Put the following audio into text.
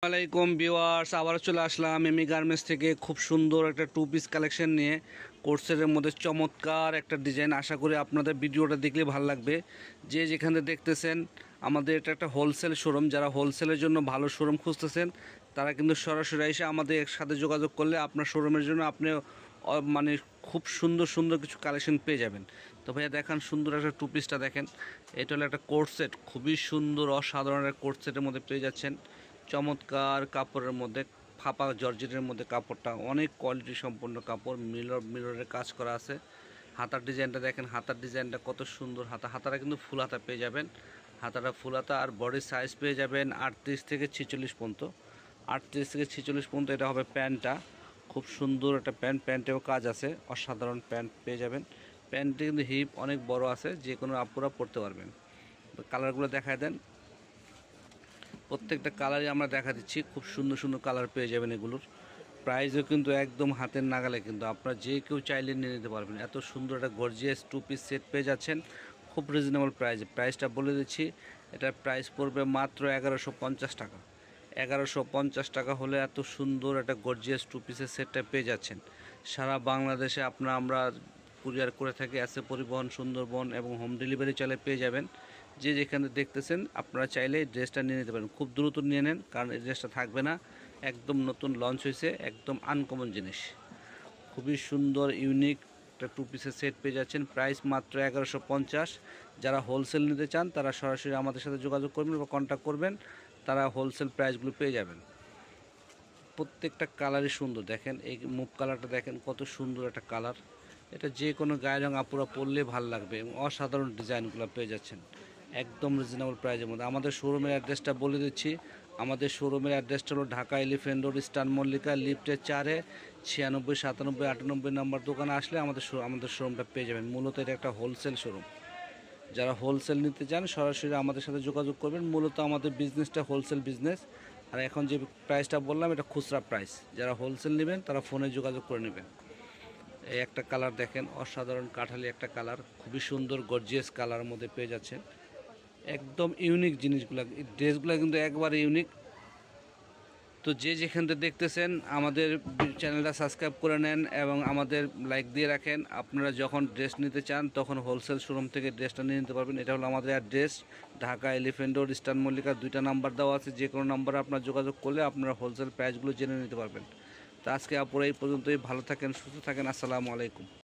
আসসালামাইকুম ভিউয়ার্স, আবার চলে আসলাম এমি গার্মেন্টস থেকে খুব সুন্দর একটা টু পিস কালেকশন নিয়ে। কোর্সের মধ্যে চমৎকার একটা ডিজাইন। আশা করি আপনাদের ভিডিওটা দেখলে ভালো লাগবে। যে যেখানে দেখতেছেন, আমাদের এটা একটা হোলসেল শোরুম। যারা হোলসেলের জন্য ভালো শোরুম খুঁজতেছেন তারা কিন্তু সরাসরি এসে আমাদের সাথে যোগাযোগ করলে আপনার শোরুমের জন্য আপনি মানে খুব সুন্দর সুন্দর কিছু কালেকশন পেয়ে যাবেন। তো ভাইয়া দেখান, সুন্দর একটা টু পিসটা দেখেন। এটা হলো একটা কোট সেট, খুবই সুন্দর অসাধারণ একটা কোট সেটের মধ্যে পেয়ে যাচ্ছেন। চমৎকার কাপড়ের মধ্যে, ফাঁপা জর্জেটের মধ্যে কাপড়টা অনেক কোয়ালিটি সম্পন্ন কাপড়। মিররের কাজ করা আছে। হাতার ডিজাইনটা দেখেন, হাতার ডিজাইনটা কত সুন্দর। হাতাটা কিন্তু ফুল হাতা পেয়ে যাবেন। হাতাটা ফুল হাতা, আর বডির সাইজ পেয়ে যাবেন 38 থেকে 46 পর্যন্ত। 38 থেকে 46 পর্যন্ত এটা হবে প্যান্টটা। খুব সুন্দর একটা প্যান্টেও কাজ আছে, অসাধারণ প্যান্ট পেয়ে যাবেন। প্যান্টটি কিন্তু হিপ অনেক বড় আছে, যে কোনো আপুরা পরতে পারবেন। কালারগুলো দেখায় দেন। প্রত্যেকটা কালারই আমরা দেখা দিচ্ছি, খুব সুন্দর সুন্দর কালার পেয়ে যাবেন। এগুলোর প্রাইসও কিন্তু একদম হাতের নাগালে, কিন্তু আপনারা যে কেউ চাইলে নিয়ে নিতে পারবেন। এত সুন্দর একটা গর্জিয়াস টু পিস সেট পেয়ে যাচ্ছেন খুব রিজনেবল প্রাইসে। প্রাইসটা বলে দিচ্ছি, এটার প্রাইস পড়বে মাত্র 1150 টাকা। 1150 টাকা হলে এত সুন্দর একটা গর্জিয়াস টু পিসের সেটটা পেয়ে যাচ্ছেন। সারা বাংলাদেশে আমরা কুরিয়ার করে থাকি। আছে পরিবহন, সুন্দরবন এবং হোম ডেলিভারি চালে পেয়ে যাবেন। যে যেখানে দেখতেছেন আপনারা চাইলে এই ড্রেসটা নিয়ে নিতে পারেন। খুব দ্রুত নিয়ে নেন, কারণ এই ড্রেসটা থাকবে না। একদম নতুন লঞ্চ হয়েছে, একদম আনকমন জিনিস। খুবই সুন্দর ইউনিক একটা টু পিসের সেট পেয়ে যাচ্ছেন। প্রাইস মাত্র 1150। যারা হোলসেল নিতে চান তারা সরাসরি আমাদের সাথে যোগাযোগ করবেন বা কন্ট্যাক্ট করবেন, তারা হোলসেল প্রাইসগুলো পেয়ে যাবেন। প্রত্যেকটা কালারই সুন্দর। দেখেন এই মুভ কালারটা দেখেন, কত সুন্দর একটা কালার। এটা যে কোনো গায়ের রঙ আপুরা পরলে ভালো লাগবে এবং অসাধারণ ডিজাইনগুলো পেয়ে যাচ্ছেন একদম রিজনেবল প্রাইসের মধ্যে। আমাদের শোরুমের অ্যাড্রেসটা বলে দিচ্ছি। আমাদের শোরুমের অ্যাড্রেসটা হলো Dhaka elephant road, star Mallika, লিফটের 4-এ 96 97 98 নাম্বার দোকানে আসলে আমাদের শোরুমটা পেয়ে যাবেন। মূলত এটা একটা হোলসেল শোরুম। যারা হোলসেল নিতে চান সরাসরি আমাদের সাথে যোগাযোগ করবেন। মূলত আমাদের বিজনেসটা হোলসেল বিজনেস, আর এখন যে প্রাইসটা বললাম এটা খুচরা প্রাইস। যারা হোলসেল নেবেন তারা ফোনে যোগাযোগ করে নেবেন। এই একটা কালার দেখেন, অসাধারণ কাঠালি একটা কালার, খুবই সুন্দর গর্জিয়াস কালারের মধ্যে পেয়ে যাচ্ছেন। একদম ইউনিক জিনিসগুলো, ড্রেসগুলো কিন্তু একবারে ইউনিক। তো যে যেখান থেকে দেখতেছেন আমাদের চ্যানেলটা সাবস্ক্রাইব করে নেন এবং আমাদের লাইক দিয়ে রাখেন। আপনারা যখন ড্রেস নিতে চান তখন হোলসেল শোরুম থেকে ড্রেসটা নিয়ে নিতে পারবেন। এটা হলো আমাদের address, Dhaka elephant road, star Mallika. 2টা নাম্বার দেওয়া আছে, যে কোনো নাম্বারে আপনার যোগাযোগ করলে আপনারা হোলসেল প্রাইসগুলো জেনে নিতে পারবেন। তো আজকে আপুরা এই পর্যন্তই। ভালো থাকেন, সুস্থ থাকেন। আসসালামু আলাইকুম।